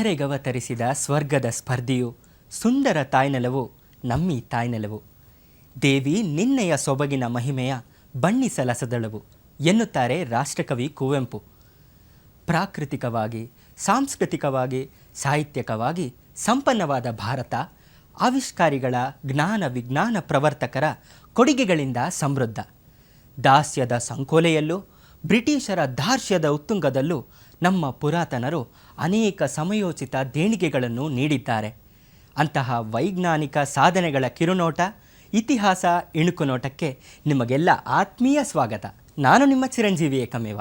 ಧರೆಗವತರಿಸಿದ ಸ್ವರ್ಗದ ಸ್ಪರ್ಧಿಯು ಸುಂದರ ತಾಯ್ನೆಲವು ನಮ್ಮಿ ತಾಯ್ನೆಲವು. ದೇವಿ ನಿನ್ನೆಯ ಸೊಬಗಿನ ಮಹಿಮೆಯ ಬಣ್ಣಿಸಲಸದಳವು ಎನ್ನುತ್ತಾರೆ ರಾಷ್ಟ್ರಕವಿ ಕುವೆಂಪು. ಪ್ರಾಕೃತಿಕವಾಗಿ, ಸಾಂಸ್ಕೃತಿಕವಾಗಿ, ಸಾಹಿತ್ಯಿಕವಾಗಿ ಸಂಪನ್ನವಾದ ಭಾರತ ಆವಿಷ್ಕಾರಿಗಳ ಜ್ಞಾನ ವಿಜ್ಞಾನ ಪ್ರವರ್ತಕರ ಕೊಡುಗೆಗಳಿಂದ ಸಮೃದ್ಧ. ದಾಸ್ಯದ ಸಂಕೋಲೆಯಲ್ಲೂ ಬ್ರಿಟಿಷರ ದಾರ್ಷ್ಯದ ಉತ್ತುಂಗದಲ್ಲೂ ನಮ್ಮ ಪುರಾತನರು ಅನೇಕ ಸಮಯೋಚಿತ ದೇಣಿಗೆಗಳನ್ನು ನೀಡಿದ್ದಾರೆ. ಅಂತಹ ವೈಜ್ಞಾನಿಕ ಸಾಧನೆಗಳ ಕಿರುನೋಟ, ಇತಿಹಾಸ ಇಣುಕುನೋಟಕ್ಕೆ ನಿಮಗೆಲ್ಲ ಆತ್ಮೀಯ ಸ್ವಾಗತ. ನಾನು ನಿಮ್ಮ ಚಿರಂಜೀವಿ ಏಕಮೇವ.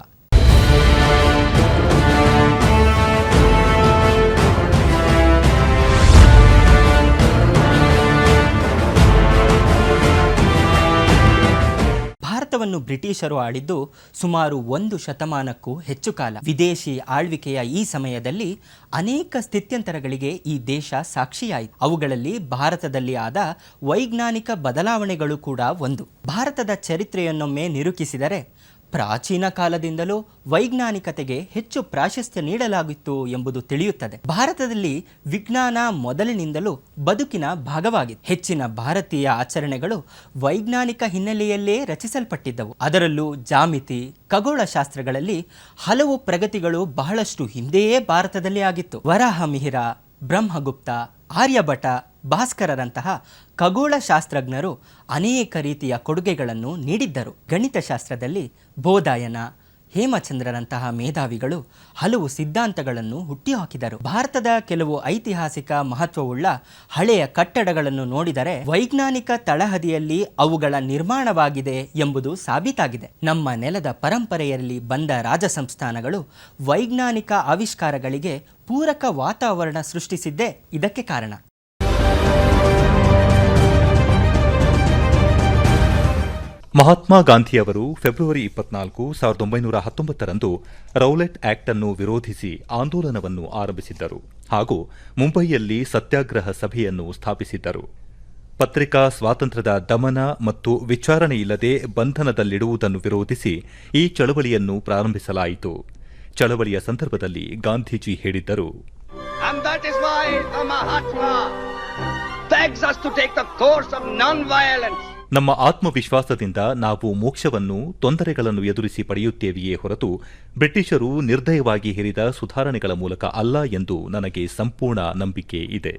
ಭಾರತವನ್ನು ಬ್ರಿಟಿಷರು ಆಳಿದ್ದು ಸುಮಾರು 1 ಶತಮಾನಕ್ಕೂ ಹೆಚ್ಚು ಕಾಲ. ವಿದೇಶಿ ಆಳ್ವಿಕೆಯ ಈ ಸಮಯದಲ್ಲಿ ಅನೇಕ ಸ್ಥಿತ್ಯಂತರಗಳಿಗೆ ಈ ದೇಶ ಸಾಕ್ಷಿಯಾಯಿತು. ಅವುಗಳಲ್ಲಿ ಭಾರತದಲ್ಲಿ ಆದ ವೈಜ್ಞಾನಿಕ ಬದಲಾವಣೆಗಳು ಕೂಡ ಒಂದು. ಭಾರತದ ಚರಿತ್ರೆಯನ್ನೊಮ್ಮೆ ನಿರೂಪಿಸಿದರೆ ಪ್ರಾಚೀನ ಕಾಲದಿಂದಲೂ ವೈಜ್ಞಾನಿಕತೆಗೆ ಹೆಚ್ಚು ಪ್ರಾಶಸ್ತ್ಯ ನೀಡಲಾಗಿತ್ತು ಎಂಬುದು ತಿಳಿಯುತ್ತದೆ. ಭಾರತದಲ್ಲಿ ವಿಜ್ಞಾನ ಮೊದಲಿನಿಂದಲೂ ಬದುಕಿನ ಭಾಗವಾಗಿದೆ. ಹೆಚ್ಚಿನ ಭಾರತೀಯ ಆಚರಣೆಗಳು ವೈಜ್ಞಾನಿಕ ಹಿನ್ನೆಲೆಯಲ್ಲೇ ರಚಿಸಲ್ಪಟ್ಟಿದ್ದವು. ಅದರಲ್ಲೂ ಜಾಮಿತಿ, ಖಗೋಳಶಾಸ್ತ್ರಗಳಲ್ಲಿ ಹಲವು ಪ್ರಗತಿಗಳು ಬಹಳಷ್ಟು ಹಿಂದೆಯೇ ಭಾರತದಲ್ಲಿ ಆಗಿತ್ತು. ವರಾಹಮಿಹಿರ, ಬ್ರಹ್ಮಗುಪ್ತ, ಆರ್ಯಭಟ, ಭಾಸ್ಕರರಂತಹ ಖಗೋಳಶಾಸ್ತ್ರಜ್ಞರು ಅನೇಕ ರೀತಿಯ ಕೊಡುಗೆಗಳನ್ನು ನೀಡಿದ್ದರು. ಗಣಿತಶಾಸ್ತ್ರದಲ್ಲಿ ಬೋಧಾಯನ, ಹೇಮಚಂದ್ರರಂತಹ ಮೇಧಾವಿಗಳು ಹಲವು ಸಿದ್ಧಾಂತಗಳನ್ನು ಹುಟ್ಟಿಹಾಕಿದರು. ಭಾರತದ ಕೆಲವು ಐತಿಹಾಸಿಕ ಮಹತ್ವವುಳ್ಳ ಹಳೆಯ ಕಟ್ಟಡಗಳನ್ನು ನೋಡಿದರೆ ವೈಜ್ಞಾನಿಕ ತಳಹದಿಯಲ್ಲಿ ಅವುಗಳ ನಿರ್ಮಾಣವಾಗಿದೆ ಎಂಬುದು ಸಾಬೀತಾಗಿದೆ. ನಮ್ಮ ನೆಲದ ಪರಂಪರೆಯಲ್ಲಿ ಬಂದ ರಾಜ ಸಂಸ್ಥಾನಗಳು ವೈಜ್ಞಾನಿಕ ಆವಿಷ್ಕಾರಗಳಿಗೆ ಪೂರಕ ವಾತಾವರಣ ಸೃಷ್ಟಿಸಿದ್ದೇ ಇದಕ್ಕೆ ಕಾರಣ. ಮಹಾತ್ಮ ಗಾಂಧಿಯವರು ಫೆಬ್ರವರಿ 24, 1919ರಂದು ರೌಲೆಟ್ ಆಕ್ಟ್ ಅನ್ನು ವಿರೋಧಿಸಿ ಆಂದೋಲನವನ್ನು ಆರಂಭಿಸಿದ್ದರು ಹಾಗೂ ಮುಂಬಯಿಯಲ್ಲಿ ಸತ್ಯಾಗ್ರಹ ಸಭೆಯನ್ನು ಸ್ಥಾಪಿಸಿದ್ದರು. ಪತ್ರಿಕಾ ಸ್ವಾತಂತ್ರ್ಯದ ದಮನ ಮತ್ತು ವಿಚಾರಣೆಯಿಲ್ಲದೆ ಬಂಧನದಲ್ಲಿಡುವುದನ್ನು ವಿರೋಧಿಸಿ ಈ ಚಳವಳಿಯನ್ನು ಪ್ರಾರಂಭಿಸಲಾಯಿತು. ಚಳವಳಿಯ ಸಂದರ್ಭದಲ್ಲಿ ಗಾಂಧೀಜಿ ಹೇಳಿದ್ದರು, ನಮ್ಮ ಆತ್ಮವಿಶ್ವಾಸದಿಂದ ನಾವು ಮೋಕ್ಷವನ್ನು, ತೊಂದರೆಗಳನ್ನು ಎದುರಿಸಿ ಪಡೆಯುತ್ತೇವೆಯೇ ಹೊರತು ಬ್ರಿಟಿಷರು ನಿರ್ದಯವಾಗಿ ಹೇರಿದ ಸುಧಾರಣೆಗಳ ಮೂಲಕ ಅಲ್ಲ ಎಂದು ನನಗೆ ಸಂಪೂರ್ಣ ನಂಬಿಕೆ ಇದೆ.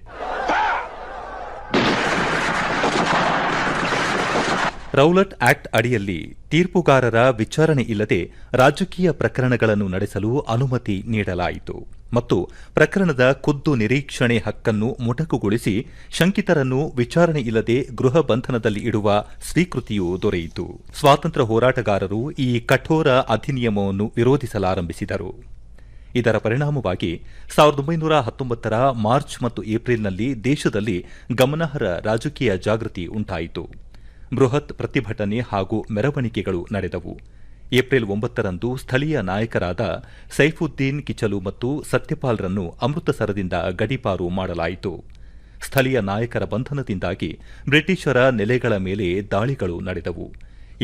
ರೌಲಟ್ ಆಕ್ಟ್ ಅಡಿಯಲ್ಲಿ ತೀರ್ಪುಗಾರರ ವಿಚಾರಣೆ ಇಲ್ಲದೆ ರಾಜಕೀಯ ಪ್ರಕರಣಗಳನ್ನು ನಡೆಸಲು ಅನುಮತಿ ನೀಡಲಾಯಿತು ಮತ್ತು ಪ್ರಕರಣದ ಖುದ್ದು ನಿರೀಕ್ಷಣೆ ಹಕ್ಕನ್ನು ಮೊಟಕುಗೊಳಿಸಿ ಶಂಕಿತರನ್ನು ವಿಚಾರಣೆ ಇಲ್ಲದೆ ಗೃಹ ಬಂಧನದಲ್ಲಿ ಇಡುವ ಸ್ವೀಕೃತಿಯೂ ದೊರೆಯಿತು. ಸ್ವಾತಂತ್ರ್ಯ ಹೋರಾಟಗಾರರು ಈ ಕಠೋರ ಅಧಿನಿಯಮವನ್ನು ವಿರೋಧಿಸಲಾರಂಭಿಸಿದರು. ಇದರ ಪರಿಣಾಮವಾಗಿ 1919ರ ಮಾರ್ಚ್ ಮತ್ತು ಏಪ್ರಿಲ್ನಲ್ಲಿ ದೇಶದಲ್ಲಿ ಗಮನಾರ್ಹ ರಾಜಕೀಯ ಜಾಗೃತಿ ಉಂಟಾಯಿತು. ಬೃಹತ್ ಪ್ರತಿಭಟನೆ ಹಾಗೂ ಮೆರವಣಿಗೆಗಳು ನಡೆದವು. ಏಪ್ರಿಲ್ 9ರಂದು ಸ್ಥಳೀಯ ನಾಯಕರಾದ ಸೈಫುದ್ದೀನ್ ಕಿಚಲು ಮತ್ತು ಸತ್ಯಪಾಲ್ರನ್ನು ಅಮೃತಸರದಿಂದ ಗಡೀಪಾರು ಮಾಡಲಾಯಿತು. ಸ್ಥಳೀಯ ನಾಯಕರ ಬಂಧನದಿಂದಾಗಿ ಬ್ರಿಟಿಷರ ನೆಲೆಗಳ ಮೇಲೆ ದಾಳಿಗಳು ನಡೆದವು.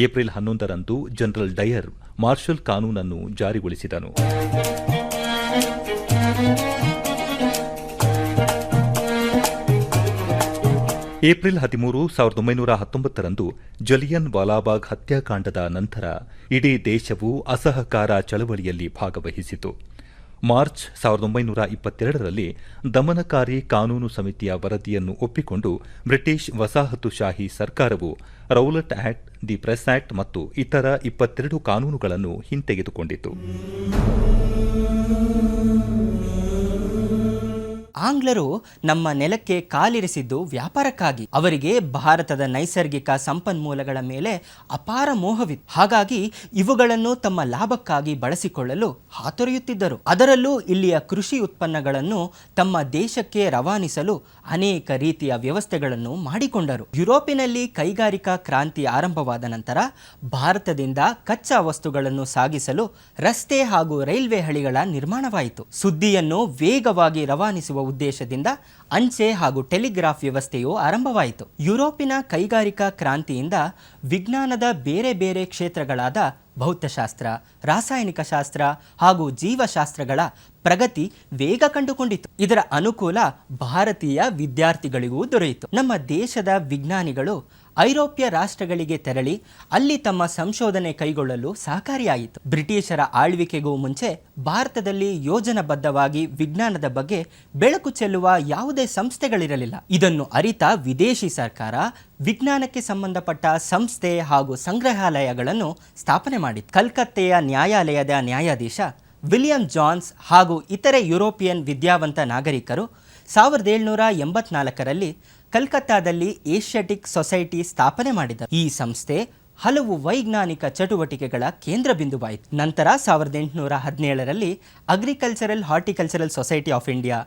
ಏಪ್ರಿಲ್ 11ರಂದು ಜನರಲ್ ಡಯರ್ ಮಾರ್ಷಲ್ ಕಾನೂನನ್ನು ಜಾರಿಗೊಳಿಸಿದನು. ಏಪ್ರಿಲ್ 13, 1919ರಂದು ಜಲಿಯನ್ ವಾಲಾಬಾಗ್ ಹತ್ಯಾಕಾಂಡದ ನಂತರ ಇಡೀ ದೇಶವು ಅಸಹಕಾರ ಚಳವಳಿಯಲ್ಲಿ ಭಾಗವಹಿಸಿತು. ಮಾರ್ಚ್ 1922ರಲ್ಲಿ ದಮನಕಾರಿ ಕಾನೂನು ಸಮಿತಿಯ ವರದಿಯನ್ನು ಒಪ್ಪಿಕೊಂಡು ಬ್ರಿಟಿಷ್ ವಸಾಹತುಶಾಹಿ ಸರ್ಕಾರವು Rowlatt act, the press act ಮತ್ತು ಇತರ 22 ಕಾನೂನುಗಳನ್ನು ಹಿಂತೆಗೆದುಕೊಂಡಿತು. ಆಂಗ್ಲರು ನಮ್ಮ ನೆಲಕ್ಕೆ ಕಾಲಿರಿಸಿದ್ದು ವ್ಯಾಪಾರಕ್ಕಾಗಿ. ಅವರಿಗೆ ಭಾರತದ ನೈಸರ್ಗಿಕ ಸಂಪನ್ಮೂಲಗಳ ಮೇಲೆ ಅಪಾರ ಮೋಹವಿತ್ತು. ಹಾಗಾಗಿ ಇವುಗಳನ್ನು ತಮ್ಮ ಲಾಭಕ್ಕಾಗಿ ಬಳಸಿಕೊಳ್ಳಲು ಹಾತೊರೆಯುತ್ತಿದ್ದರು. ಅದರಲ್ಲೂ ಇಲ್ಲಿಯ ಕೃಷಿ ಉತ್ಪನ್ನಗಳನ್ನು ತಮ್ಮ ದೇಶಕ್ಕೆ ರವಾನಿಸಲು ಅನೇಕ ರೀತಿಯ ವ್ಯವಸ್ಥೆಗಳನ್ನು ಮಾಡಿಕೊಂಡರು. ಯುರೋಪಿನಲ್ಲಿ ಕೈಗಾರಿಕಾ ಕ್ರಾಂತಿ ಆರಂಭವಾದ ನಂತರ ಭಾರತದಿಂದ ಕಚ್ಚಾ ವಸ್ತುಗಳನ್ನು ಸಾಗಿಸಲು ರಸ್ತೆ ಹಾಗೂ ರೈಲ್ವೆ ಹಳಿಗಳ ನಿರ್ಮಾಣವಾಯಿತು. ಸುದ್ದಿಯನ್ನು ವೇಗವಾಗಿ ರವಾನಿಸುವ ಉದ್ದೇಶದಿಂದ ಅಂಚೆ ಹಾಗೂ ಟೆಲಿಗ್ರಾಫ್ ವ್ಯವಸ್ಥೆಯು ಆರಂಭವಾಯಿತು. ಯುರೋಪಿನ ಕೈಗಾರಿಕಾ ಕ್ರಾಂತಿಯಿಂದ ವಿಜ್ಞಾನದ ಬೇರೆ ಬೇರೆ ಕ್ಷೇತ್ರಗಳಾದ ಭೌತಶಾಸ್ತ್ರ, ರಾಸಾಯನಿಕ ಶಾಸ್ತ್ರ ಹಾಗೂ ಜೀವಶಾಸ್ತ್ರಗಳ ಪ್ರಗತಿ ವೇಗ ಕಂಡುಕೊಂಡಿತು. ಇದರ ಅನುಕೂಲ ಭಾರತೀಯ ವಿದ್ಯಾರ್ಥಿಗಳಿಗೂ ದೊರೆಯಿತು. ನಮ್ಮ ದೇಶದ ವಿಜ್ಞಾನಿಗಳು ಐರೋಪ್ಯ ರಾಷ್ಟ್ರಗಳಿಗೆ ತೆರಳಿ ಅಲ್ಲಿ ತಮ್ಮ ಸಂಶೋಧನೆ ಕೈಗೊಳ್ಳಲು ಸಹಕಾರಿಯಾಯಿತು. ಬ್ರಿಟಿಷರ ಆಳ್ವಿಕೆಗೂ ಮುಂಚೆ ಭಾರತದಲ್ಲಿ ಯೋಜನಾಬದ್ಧವಾಗಿ ವಿಜ್ಞಾನದ ಬಗ್ಗೆ ಬೆಳಕು ಚೆಲ್ಲುವ ಯಾವುದೇ ಸಂಸ್ಥೆಗಳಿರಲಿಲ್ಲ. ಇದನ್ನು ಅರಿತ ವಿದೇಶಿ ಸರ್ಕಾರ ವಿಜ್ಞಾನಕ್ಕೆ ಸಂಬಂಧಪಟ್ಟ ಸಂಸ್ಥೆ ಹಾಗೂ ಸಂಗ್ರಹಾಲಯಗಳನ್ನು ಸ್ಥಾಪನೆ ಮಾಡಿತು. ಕಲ್ಕತ್ತೆಯ ನ್ಯಾಯಾಲಯದ ನ್ಯಾಯಾಧೀಶ ವಿಲಿಯಂ ಜಾನ್ಸ್ ಹಾಗೂ ಇತರೆ ಯುರೋಪಿಯನ್ ವಿದ್ಯಾವಂತ ನಾಗರಿಕರು 1784ರಲ್ಲಿ ಕಲ್ಕತ್ತಾದಲ್ಲಿ ಏಷ್ಯಾಟಿಕ್ ಸೊಸೈಟಿ ಸ್ಥಾಪನೆ ಮಾಡಿದರು. ಈ ಸಂಸ್ಥೆ ಹಲವು ವೈಜ್ಞಾನಿಕ ಚಟುವಟಿಕೆಗಳ ಕೇಂದ್ರ ಬಿಂದುವಾಯಿತು. ನಂತರ 1817ರಲ್ಲಿ agricultural horticultural society of India,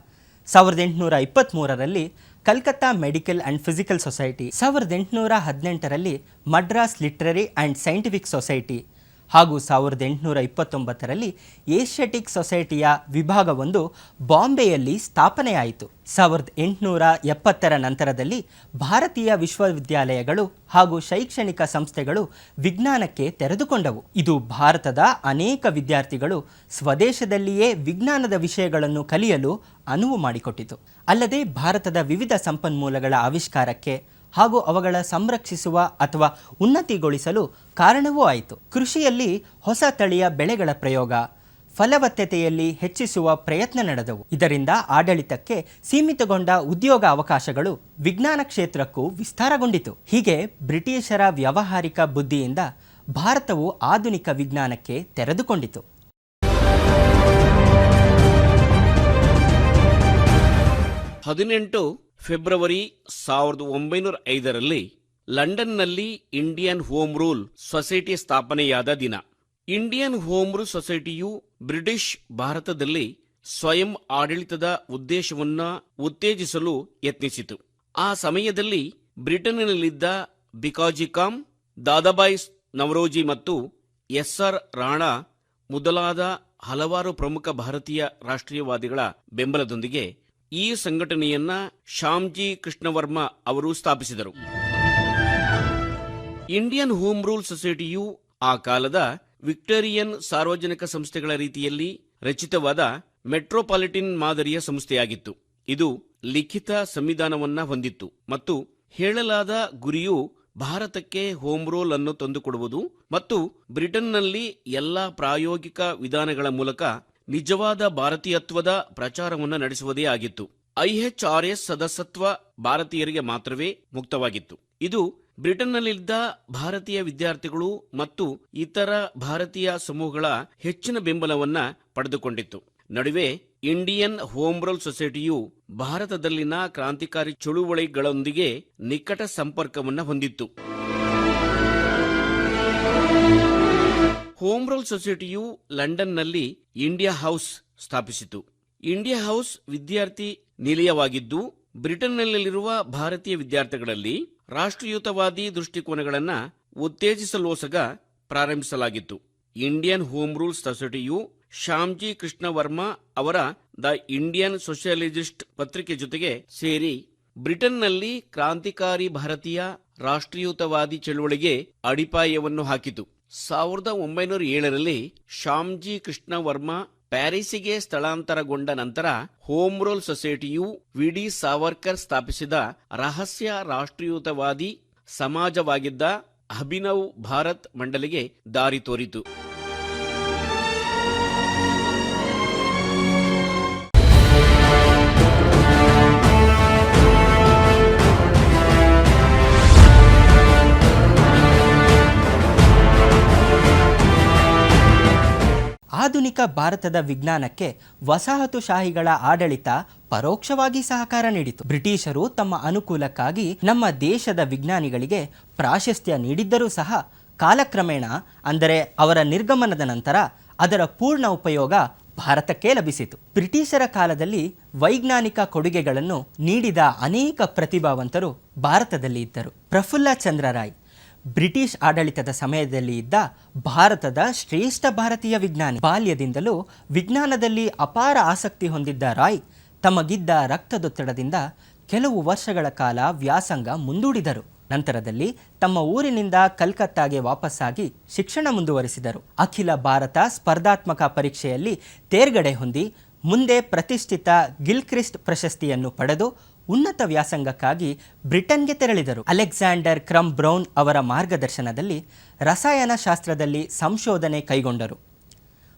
1823ರಲ್ಲಿ Calcutta medical and physical society, 1818ರಲ್ಲಿ Madras literary and scientific society ಹಾಗೂ 1829ರಲ್ಲಿ ಏಷ್ಯಾಟಿಕ್ ಸೊಸೈಟಿಯ ವಿಭಾಗವೊಂದು ಬಾಂಬೆಯಲ್ಲಿ ಸ್ಥಾಪನೆಯಾಯಿತು. 1870ರ ನಂತರದಲ್ಲಿ ಭಾರತೀಯ ವಿಶ್ವವಿದ್ಯಾಲಯಗಳು ಹಾಗೂ ಶೈಕ್ಷಣಿಕ ಸಂಸ್ಥೆಗಳು ವಿಜ್ಞಾನಕ್ಕೆ ತೆರೆದುಕೊಂಡವು. ಇದು ಭಾರತದ ಅನೇಕ ವಿದ್ಯಾರ್ಥಿಗಳು ಸ್ವದೇಶದಲ್ಲಿಯೇ ವಿಜ್ಞಾನದ ವಿಷಯಗಳನ್ನು ಕಲಿಯಲು ಅನುವು ಮಾಡಿಕೊಟ್ಟಿತು. ಅಲ್ಲದೆ ಭಾರತದ ವಿವಿಧ ಸಂಪನ್ಮೂಲಗಳ ಆವಿಷ್ಕಾರಕ್ಕೆ ಹಾಗೂ ಅವುಗಳ ಸಂರಕ್ಷಿಸುವ ಅಥವಾ ಉನ್ನತಿಗೊಳಿಸಲು ಕಾರಣವೂ ಆಯಿತು. ಕೃಷಿಯಲ್ಲಿ ಹೊಸ ತಳಿಯ ಬೆಳೆಗಳ ಪ್ರಯೋಗ, ಫಲವತ್ತತೆಯಲ್ಲಿ ಹೆಚ್ಚಿಸುವ ಪ್ರಯತ್ನ ನಡೆದವು. ಇದರಿಂದ ಆಡಳಿತಕ್ಕೆ ಸೀಮಿತಗೊಂಡ ಉದ್ಯೋಗ ಅವಕಾಶಗಳು ವಿಜ್ಞಾನ ಕ್ಷೇತ್ರಕ್ಕೂ ವಿಸ್ತಾರಗೊಂಡಿತು. ಹೀಗೆ ಬ್ರಿಟಿಷರ ವ್ಯಾವಹಾರಿಕ ಬುದ್ಧಿಯಿಂದ ಭಾರತವು ಆಧುನಿಕ ವಿಜ್ಞಾನಕ್ಕೆ ತೆರೆದುಕೊಂಡಿತು. ಫೆಬ್ರವರಿ 1905ರಲ್ಲಿ ಲಂಡನ್ನಲ್ಲಿ ಇಂಡಿಯನ್ ಹೋಮ್ ರೂಲ್ ಸೊಸೈಟಿ ಸ್ಥಾಪನೆಯಾದ ದಿನ. ಇಂಡಿಯನ್ ಹೋಮ್ ರೂಲ್ ಸೊಸೈಟಿಯು ಬ್ರಿಟಿಷ್ ಭಾರತದಲ್ಲಿ ಸ್ವಯಂ ಆಡಳಿತದ ಉದ್ದೇಶವನ್ನು ಉತ್ತೇಜಿಸಲು ಯತ್ನಿಸಿತು. ಆ ಸಮಯದಲ್ಲಿ ಬ್ರಿಟನ್ನಿನಲ್ಲಿದ್ದ ಬಿಕಾಜಿ ಕಾಮ್, ದಾದಾಬಾಯಿ ನವರೋಜಿ ಮತ್ತು ಎಸ್.ಆರ್. ರಾಣಾ ಮೊದಲಾದ ಹಲವಾರು ಪ್ರಮುಖ ಭಾರತೀಯ ರಾಷ್ಟ್ರೀಯವಾದಿಗಳ ಬೆಂಬಲದೊಂದಿಗೆ ಈ ಸಂಘಟನೆಯನ್ನ ಶ್ಯಾಮ್ಜಿ ಕೃಷ್ಣವರ್ಮ ಅವರು ಸ್ಥಾಪಿಸಿದರು. ಇಂಡಿಯನ್ ಹೋಮ್ ರೂಲ್ ಸೊಸೈಟಿಯು ಆ ಕಾಲದ ವಿಕ್ಟೋರಿಯನ್ ಸಾರ್ವಜನಿಕ ಸಂಸ್ಥೆಗಳ ರೀತಿಯಲ್ಲಿ ರಚಿತವಾದ ಮೆಟ್ರೋಪಾಲಿಟನ್ ಮಾದರಿಯ ಸಂಸ್ಥೆಯಾಗಿತ್ತು. ಇದು ಲಿಖಿತ ಸಂವಿಧಾನವನ್ನ ಹೊಂದಿತ್ತು ಮತ್ತು ಹೇಳಲಾದ ಗುರಿಯು ಭಾರತಕ್ಕೆ ಹೋಮ್ ರೂಲ್ ಅನ್ನು ತಂದುಕೊಡುವುದು ಮತ್ತು ಬ್ರಿಟನ್ನಲ್ಲಿ ಎಲ್ಲಾ ಪ್ರಾಯೋಗಿಕ ವಿಧಾನಗಳ ಮೂಲಕ ನಿಜವಾದ ಭಾರತೀಯತ್ವದ ಪ್ರಚಾರವನ್ನು ನಡೆಸುವುದೇ ಆಗಿತ್ತು. IHRS ಸದಸ್ಯತ್ವ ಭಾರತೀಯರಿಗೆ ಮಾತ್ರವೇ ಮುಕ್ತವಾಗಿತ್ತು. ಇದು ಬ್ರಿಟನ್ನಲ್ಲಿದ್ದ ಭಾರತೀಯ ವಿದ್ಯಾರ್ಥಿಗಳು ಮತ್ತು ಇತರ ಭಾರತೀಯ ಸಮೂಹಗಳ ಹೆಚ್ಚಿನ ಬೆಂಬಲವನ್ನ ಪಡೆದುಕೊಂಡಿತ್ತು. ನಡುವೆ ಇಂಡಿಯನ್ ಹೋಮ್ ರೂಲ್ ಸೊಸೈಟಿಯು ಭಾರತದಲ್ಲಿನ ಕ್ರಾಂತಿಕಾರಿ ಚಳುವಳಿಗಳೊಂದಿಗೆ ನಿಕಟ ಸಂಪರ್ಕವನ್ನು ಹೊಂದಿತ್ತು. ಹೋಮ್ ರೂಲ್ ಸೊಸೈಟಿಯು ಲಂಡನ್ನಲ್ಲಿ ಇಂಡಿಯಾ ಹೌಸ್ ಸ್ಥಾಪಿಸಿತು. ಇಂಡಿಯಾ ಹೌಸ್ ವಿದ್ಯಾರ್ಥಿ ನಿಲಯವಾಗಿದ್ದು ಬ್ರಿಟನ್ನಲ್ಲಿರುವ ಭಾರತೀಯ ವಿದ್ಯಾರ್ಥಿಗಳಲ್ಲಿ ರಾಷ್ಟ್ರೀಯತಾವಾದಿ ದೃಷ್ಟಿಕೋನಗಳನ್ನು ಉತ್ತೇಜಿಸಲೋಸಗ ಪ್ರಾರಂಭಿಸಲಾಗಿತ್ತು. ಇಂಡಿಯನ್ ಹೋಮ್ ರೂಲ್ ಸೊಸೈಟಿಯು ಶ್ಯಾಮ್ಜಿ ಕೃಷ್ಣ ವರ್ಮ ಅವರ ದ ಇಂಡಿಯನ್ ಸೋಷಿಯಲಿಸ್ಟ್ ಪತ್ರಿಕೆ ಜೊತೆಗೆ ಸೇರಿ ಬ್ರಿಟನ್ನಲ್ಲಿ ಕ್ರಾಂತಿಕಾರಿ ಭಾರತೀಯ ರಾಷ್ಟ್ರೀಯತಾವಾದಿ ಚಳುವಳಿಗೆ ಅಡಿಪಾಯವನ್ನು ಹಾಕಿತು. 1907ರಲ್ಲಿ ಶ್ಯಾಮ್ಜಿ ಕೃಷ್ಣ ವರ್ಮ ಪ್ಯಾರಿಸಿಗೆ ಸ್ಥಳಾಂತರಗೊಂಡ ನಂತರ ಹೋಮ್ ರೂಲ್ ಸೊಸೈಟಿಯು ವಿ.ಡಿ. ಸಾವರ್ಕರ್ ಸ್ಥಾಪಿಸಿದ ರಹಸ್ಯ ರಾಷ್ಟ್ರೀಯತಾವಾದಿ ಸಮಾಜವಾಗಿದ್ದ ಅಭಿನವ್ ಭಾರತ್ ಮಂಡಳಿಗೆ ದಾರಿ ತೋರಿತು. ಆಧುನಿಕ ಭಾರತದ ವಿಜ್ಞಾನಕ್ಕೆ ವಸಾಹತುಶಾಹಿಗಳ ಆಡಳಿತ ಪರೋಕ್ಷವಾಗಿ ಸಹಕಾರ ನೀಡಿತು. ಬ್ರಿಟಿಷರು ತಮ್ಮ ಅನುಕೂಲಕ್ಕಾಗಿ ನಮ್ಮ ದೇಶದ ವಿಜ್ಞಾನಿಗಳಿಗೆ ಪ್ರಾಶಸ್ತ್ಯ ನೀಡಿದ್ದರೂ ಸಹ ಕಾಲಕ್ರಮೇಣ, ಅಂದರೆ ಅವರ ನಿರ್ಗಮನದ ನಂತರ ಅದರ ಪೂರ್ಣ ಉಪಯೋಗ ಭಾರತಕ್ಕೆ ಲಭಿಸಿತು. ಬ್ರಿಟಿಷರ ಕಾಲದಲ್ಲಿ ವೈಜ್ಞಾನಿಕ ಕೊಡುಗೆಗಳನ್ನು ನೀಡಿದ ಅನೇಕ ಪ್ರತಿಭಾವಂತರು ಭಾರತದಲ್ಲಿ ಇದ್ದರು. ಪ್ರಫುಲ್ಲ ಚಂದ್ರ ರಾಯ್ ಬ್ರಿಟಿಷ್ ಆಡಳಿತದ ಸಮಯದಲ್ಲಿ ಇದ್ದ ಭಾರತದ ಶ್ರೇಷ್ಠ ಭಾರತೀಯ ವಿಜ್ಞಾನಿ. ಬಾಲ್ಯದಿಂದಲೂ ವಿಜ್ಞಾನದಲ್ಲಿ ಅಪಾರ ಆಸಕ್ತಿ ಹೊಂದಿದ್ದ ರಾಯ್ ತಮಗಿದ್ದ ರಕ್ತದೊತ್ತಡದಿಂದ ಕೆಲವು ವರ್ಷಗಳ ಕಾಲ ವ್ಯಾಸಂಗ ಮುಂದೂಡಿದರು. ನಂತರದಲ್ಲಿ ತಮ್ಮ ಊರಿನಿಂದ ಕಲ್ಕತ್ತಾಗೆ ವಾಪಸ್ಸಾಗಿ ಶಿಕ್ಷಣ ಮುಂದುವರಿಸಿದರು. ಅಖಿಲ ಭಾರತ ಸ್ಪರ್ಧಾತ್ಮಕ ಪರೀಕ್ಷೆಯಲ್ಲಿ ತೇರ್ಗಡೆ ಹೊಂದಿ ಮುಂದೆ ಪ್ರತಿಷ್ಠಿತ ಗಿಲ್ಕ್ರಿಸ್ಟ್ ಪ್ರಶಸ್ತಿಯನ್ನು ಪಡೆದು ಉನ್ನತ ವ್ಯಾಸಂಗಕ್ಕಾಗಿ ಬ್ರಿಟನ್ಗೆ ತೆರಳಿದರು. ಅಲೆಕ್ಸಾಂಡರ್ ಕ್ರಮ್ ಬ್ರೌನ್ ಅವರ ಮಾರ್ಗದರ್ಶನದಲ್ಲಿ ರಸಾಯನಶಾಸ್ತ್ರದಲ್ಲಿ ಸಂಶೋಧನೆ ಕೈಗೊಂಡರು.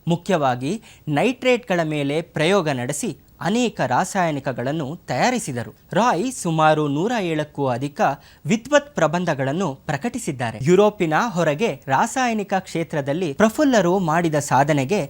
ಮುಖ್ಯವಾಗಿ ನೈಟ್ರೇಟ್ಗಳ ಮೇಲೆ ಪ್ರಯೋಗ ನಡೆಸಿ ಅನೇಕ ರಾಸಾಯನಿಕಗಳನ್ನು ತಯಾರಿಸಿದರು. ರಾಯ್ ಸುಮಾರು 107ಕ್ಕೂ ಅಧಿಕ ವಿದ್ವತ್ ಪ್ರಬಂಧಗಳನ್ನು ಪ್ರಕಟಿಸಿದ್ದಾರೆ. ಯುರೋಪಿನ ಹೊರಗೆ ರಾಸಾಯನಿಕ ಕ್ಷೇತ್ರದಲ್ಲಿ ಪ್ರಫುಲ್ಲರು ಮಾಡಿದ ಸಾಧನೆಗೆ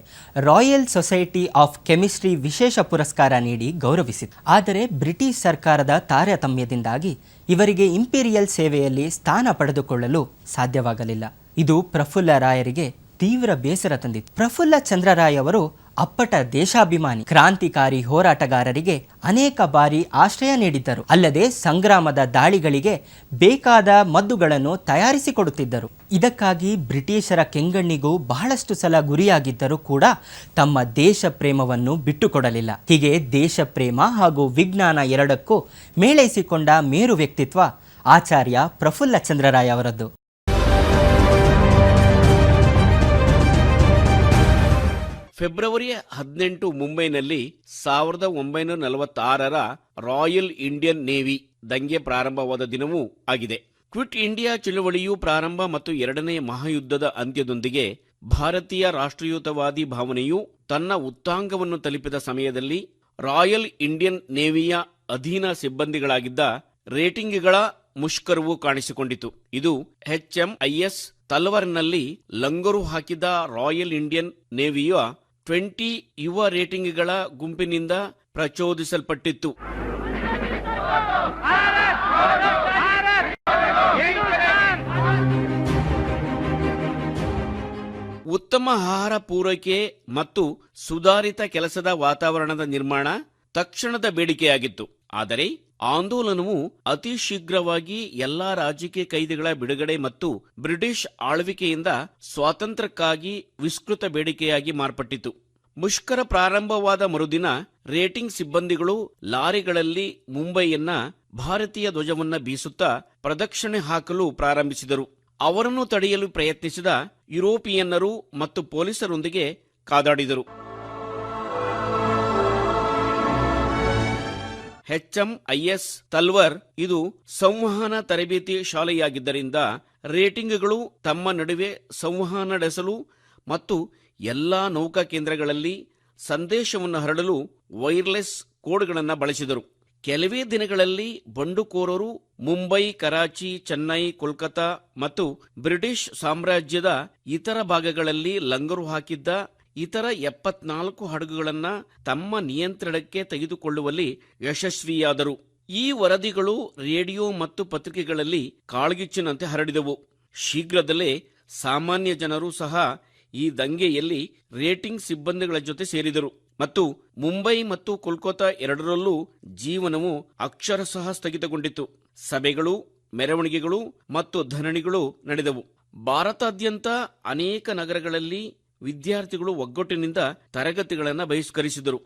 ರಾಯಲ್ ಸೊಸೈಟಿ ಆಫ್ ಕೆಮಿಸ್ಟ್ರಿ ವಿಶೇಷ ಪುರಸ್ಕಾರ ನೀಡಿ ಗೌರವಿಸಿತು. ಆದರೆ ಬ್ರಿಟಿಷ್ ಸರ್ಕಾರದ ತಾರತಮ್ಯದಿಂದಾಗಿ ಇವರಿಗೆ ಇಂಪೀರಿಯಲ್ ಸೇವೆಯಲ್ಲಿ ಸ್ಥಾನ ಪಡೆದುಕೊಳ್ಳಲು ಸಾಧ್ಯವಾಗಲಿಲ್ಲ. ಇದು ಪ್ರಫುಲ್ಲ ರಾಯರಿಗೆ ತೀವ್ರ ಬೇಸರ ತಂದಿತು. ಪ್ರಫುಲ್ಲ ಚಂದ್ರರಾಯ್ ಅವರು ಅಪ್ಪಟ ದೇಶಾಭಿಮಾನಿ, ಕ್ರಾಂತಿಕಾರಿ ಹೋರಾಟಗಾರರಿಗೆ ಅನೇಕ ಬಾರಿ ಆಶ್ರಯ ನೀಡಿದ್ದರು. ಅಲ್ಲದೆ ಸಂಗ್ರಾಮದ ದಾಳಿಗಳಿಗೆ ಬೇಕಾದ ಮದ್ದುಗಳನ್ನು ತಯಾರಿಸಿಕೊಡುತ್ತಿದ್ದರು. ಇದಕ್ಕಾಗಿ ಬ್ರಿಟಿಷರ ಕೆಂಗಣ್ಣಿಗೂ ಬಹಳಷ್ಟು ಸಲ ಗುರಿಯಾಗಿದ್ದರೂ ಕೂಡ ತಮ್ಮ ದೇಶ ಪ್ರೇಮವನ್ನು ಬಿಟ್ಟುಕೊಡಲಿಲ್ಲ. ಹೀಗೆ ದೇಶ ಪ್ರೇಮ ಹಾಗೂ ವಿಜ್ಞಾನ ಎರಡಕ್ಕೂ ಮೇಳೈಸಿಕೊಂಡ ಮೇರು ವ್ಯಕ್ತಿತ್ವ ಆಚಾರ್ಯ ಪ್ರಫುಲ್ಲ ಚಂದ್ರರಾಯ್ ಅವರದ್ದು. ಫೆಬ್ರವರಿ 18 ಮುಂಬೈನಲ್ಲಿ 1946ರ ರಾಯಲ್ ಇಂಡಿಯನ್ ನೇವಿ ದಂಗೆ ಪ್ರಾರಂಭವಾದ ದಿನವೂ ಆಗಿದೆ. ಕ್ವಿಟ್ ಇಂಡಿಯಾ ಚಳವಳಿಯು ಪ್ರಾರಂಭ ಮತ್ತು ಎರಡನೆಯ ಮಹಾಯುದ್ಧದ ಅಂತ್ಯದೊಂದಿಗೆ ಭಾರತೀಯ ರಾಷ್ಟ್ರೀಯತಾವಾದಿ ಭಾವನೆಯು ತನ್ನ ಉತ್ತಾಂಗವನ್ನು ತಲುಪಿದ ಸಮಯದಲ್ಲಿ ರಾಯಲ್ ಇಂಡಿಯನ್ ನೇವಿಯ ಅಧೀನ ಸಿಬ್ಬಂದಿಗಳಾಗಿದ್ದ ರೇಟಿಂಗ್ಗಳ ಮುಷ್ಕರವು ಕಾಣಿಸಿಕೊಂಡಿತು. ಇದು HMIS ತಲ್ವಾರ್ನಲ್ಲಿ ಲಂಗರು ಹಾಕಿದ ರಾಯಲ್ ಇಂಡಿಯನ್ ನೇವಿಯ 20 ಯುವ ರೇಟಿಂಗ್ಗಳ ಗುಂಪಿನಿಂದ ಪ್ರಚೋದಿಸಲ್ಪಟ್ಟಿತ್ತು. ಉತ್ತಮ ಆಹಾರ ಪೂರೈಕೆ ಮತ್ತು ಸುಧಾರಿತ ಕೆಲಸದ ವಾತಾವರಣದ ನಿರ್ಮಾಣ ತಕ್ಷಣದ ಬೇಡಿಕೆಯಾಗಿತ್ತು. ಆದರೆ ಆಂದೋಲನವು ಅತಿ ಶೀಘ್ರವಾಗಿ ಎಲ್ಲಾ ರಾಜಕೀಯ ಕೈದಿಗಳ ಬಿಡುಗಡೆ ಮತ್ತು ಬ್ರಿಟಿಷ್ ಆಳ್ವಿಕೆಯಿಂದ ಸ್ವಾತಂತ್ರ್ಯಕ್ಕಾಗಿ ವಿಸ್ತೃತ ಬೇಡಿಕೆಯಾಗಿ ಮಾರ್ಪಟ್ಟಿತು. ಮುಷ್ಕರ ಪ್ರಾರಂಭವಾದ ಮರುದಿನ ರೇಟಿಂಗ್ ಸಿಬ್ಬಂದಿಗಳು ಲಾರಿಗಳಲ್ಲಿ ಮುಂಬೈಯನ್ನ ಭಾರತೀಯ ಧ್ವಜವನ್ನ ಬೀಸುತ್ತಾ ಪ್ರದಕ್ಷಿಣೆ ಹಾಕಲು ಪ್ರಾರಂಭಿಸಿದರು. ಅವರನ್ನು ತಡೆಯಲು ಪ್ರಯತ್ನಿಸಿದ ಯುರೋಪಿಯನ್ನರು ಮತ್ತು ಪೊಲೀಸರೊಂದಿಗೆ ಕಾದಾಡಿದರು. HMIS ತಲ್ವಾರ್ ಇದು ಸಂವಹನ ತರಬೇತಿ ಶಾಲೆಯಾಗಿದ್ದರಿಂದ ರೇಟಿಂಗ್ಗಳು ತಮ್ಮ ನಡುವೆ ಸಂವಹನ ನಡೆಸಲು ಮತ್ತು ಎಲ್ಲಾ ನೌಕಾ ಕೇಂದ್ರಗಳಲ್ಲಿ ಸಂದೇಶವನ್ನು ಹರಡಲು ವೈರ್ಲೆಸ್ ಕೋಡ್ಗಳನ್ನು ಬಳಸಿದರು. ಕೆಲವೇ ದಿನಗಳಲ್ಲಿ ಬಂಡುಕೋರರು ಮುಂಬೈ, ಕರಾಚಿ, ಚೆನ್ನೈ, ಕೋಲ್ಕತಾ ಮತ್ತು ಬ್ರಿಟಿಷ್ ಸಾಮ್ರಾಜ್ಯದ ಇತರ ಭಾಗಗಳಲ್ಲಿ ಲಂಗರು ಹಾಕಿದ್ದ ಇತರ 74 ಹಡಗುಗಳನ್ನು ತಮ್ಮ ನಿಯಂತ್ರಣಕ್ಕೆ ತೆಗೆದುಕೊಳ್ಳುವಲ್ಲಿ ಯಶಸ್ವಿಯಾದರು. ಈ ವರದಿಗಳು ರೇಡಿಯೋ ಮತ್ತು ಪತ್ರಿಕೆಗಳಲ್ಲಿ ಕಾಳ್ಗಿಚ್ಚಿನಂತೆ ಹರಡಿದವು. ಶೀಘ್ರದಲ್ಲೇ ಸಾಮಾನ್ಯ ಜನರು ಸಹ ಈ ದಂಗೆಯಲ್ಲಿ ರೇಟಿಂಗ್ ಸಿಬ್ಬಂದಿಗಳ ಜೊತೆ ಸೇರಿದರು ಮತ್ತು ಮುಂಬೈ ಮತ್ತು ಕೋಲ್ಕತಾ ಎರಡರಲ್ಲೂ ಜೀವನವು ಅಕ್ಷರಶಃ ಸ್ಥಗಿತಗೊಂಡಿತು. ಸಭೆಗಳು, ಮೆರವಣಿಗೆಗಳು ಮತ್ತು ಧರಣಿಗಳು ನಡೆದವು. ಭಾರತಾದ್ಯಂತ ಅನೇಕ ನಗರಗಳಲ್ಲಿ ವಿದ್ಯಾರ್ಥಿಗಳು ಒಗ್ಗಟ್ಟಿನಿಂದ ತರಗತಿಗಳನ್ನು ಬಹಿಷ್ಕರಿಸಿದರು.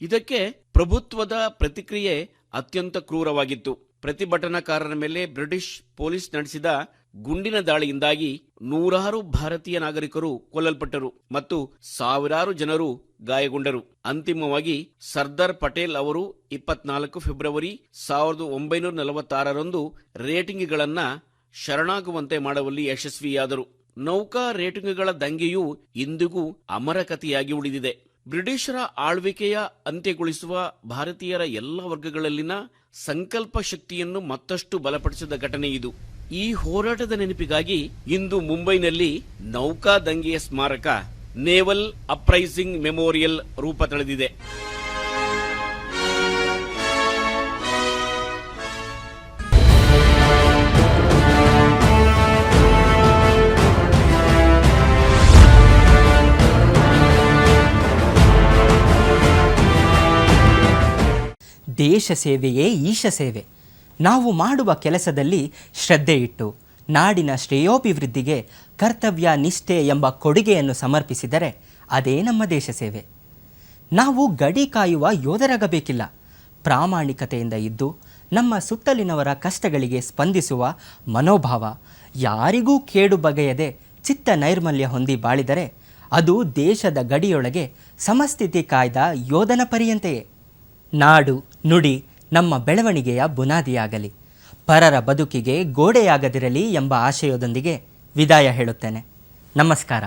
ಇದಕ್ಕೆ ಪ್ರಭುತ್ವದ ಪ್ರತಿಕ್ರಿಯೆ ಅತ್ಯಂತ ಕ್ರೂರವಾಗಿತ್ತು. ಪ್ರತಿಭಟನಾಕಾರರ ಮೇಲೆ ಬ್ರಿಟಿಷ್ ಪೊಲೀಸ್ ನಡೆಸಿದ ಗುಂಡಿನ ದಾಳಿಯಿಂದಾಗಿ ನೂರಾರು ಭಾರತೀಯ ನಾಗರಿಕರು ಕೊಲ್ಲಲ್ಪಟ್ಟರು ಮತ್ತು ಸಾವಿರಾರು ಜನರು ಗಾಯಗೊಂಡರು. ಅಂತಿಮವಾಗಿ ಸರ್ದಾರ್ ಪಟೇಲ್ ಅವರು 24 ಫೆಬ್ರವರಿ 1946ರಂದು ರೇಟಿಂಗ್ಗಳನ್ನ ಶರಣಾಗುವಂತೆ ಮಾಡುವಲ್ಲಿ ಯಶಸ್ವಿಯಾದರು. ನೌಕಾ ರೇಟಿಂಗ್ಗಳ ದಂಗೆಯು ಇಂದಿಗೂ ಅಮರ ಕಥೆಯಾಗಿ ಉಳಿದಿದೆ. ಬ್ರಿಟಿಷರ ಆಳ್ವಿಕೆಯ ಅಂತ್ಯಗೊಳಿಸುವ ಭಾರತೀಯರ ಎಲ್ಲ ವರ್ಗಗಳಲ್ಲಿನ ಸಂಕಲ್ಪ ಶಕ್ತಿಯನ್ನು ಮತ್ತಷ್ಟು ಬಲಪಡಿಸಿದ ಘಟನೆ ಇದು. ಈ ಹೋರಾಟದ ನೆನಪಿಗಾಗಿ ಇಂದು ಮುಂಬೈನಲ್ಲಿ ನೌಕಾ ದಂಗೆಯ ಸ್ಮಾರಕ ನೇವಲ್ ಅಪ್ರೈಸಿಂಗ್ ಮೆಮೋರಿಯಲ್ ರೂಪ ತಳೆದಿದೆ. ದೇಶ ಸೇವೆಯೇ ಈಶ ಸೇವೆ. ನಾವು ಮಾಡುವ ಕೆಲಸದಲ್ಲಿ ಶ್ರದ್ಧೆ ಇಟ್ಟು ನಾಡಿನ ಶ್ರೇಯೋಭಿವೃದ್ಧಿಗೆ ಕರ್ತವ್ಯ ನಿಷ್ಠೆ ಎಂಬ ಕೊಡುಗೆಯನ್ನು ಸಮರ್ಪಿಸಿದರೆ ಅದೇ ನಮ್ಮ ದೇಶ ಸೇವೆ. ನಾವು ಗಡಿ ಕಾಯುವ ಯೋಧರಾಗಬೇಕಿಲ್ಲ, ಪ್ರಾಮಾಣಿಕತೆಯಿಂದ ಇದ್ದು ನಮ್ಮ ಸುತ್ತಲಿನವರ ಕಷ್ಟಗಳಿಗೆ ಸ್ಪಂದಿಸುವ ಮನೋಭಾವ, ಯಾರಿಗೂ ಕೇಡು ಬಗೆಯದೆ ಚಿತ್ತ ನೈರ್ಮಲ್ಯ ಹೊಂದಿ ಬಾಳಿದರೆ ಅದು ದೇಶದ ಗಡಿಯೊಳಗೆ ಸಮಸ್ಥಿತಿ ಕಾಯ್ದ ಯೋಧನ ಪರ್ಯಂತೆಯೇ. ನಾಡು ನುಡಿ ನಮ್ಮ ಬೆಳವಣಿಗೆಯ ಬುನಾದಿಯಾಗಲಿ, ಪರರ ಬದುಕಿಗೆ ಗೋಡೆಯಾಗದಿರಲಿ ಎಂಬ ಆಶಯದೊಂದಿಗೆ ವಿದಾಯ ಹೇಳುತ್ತೇನೆ. ನಮಸ್ಕಾರ.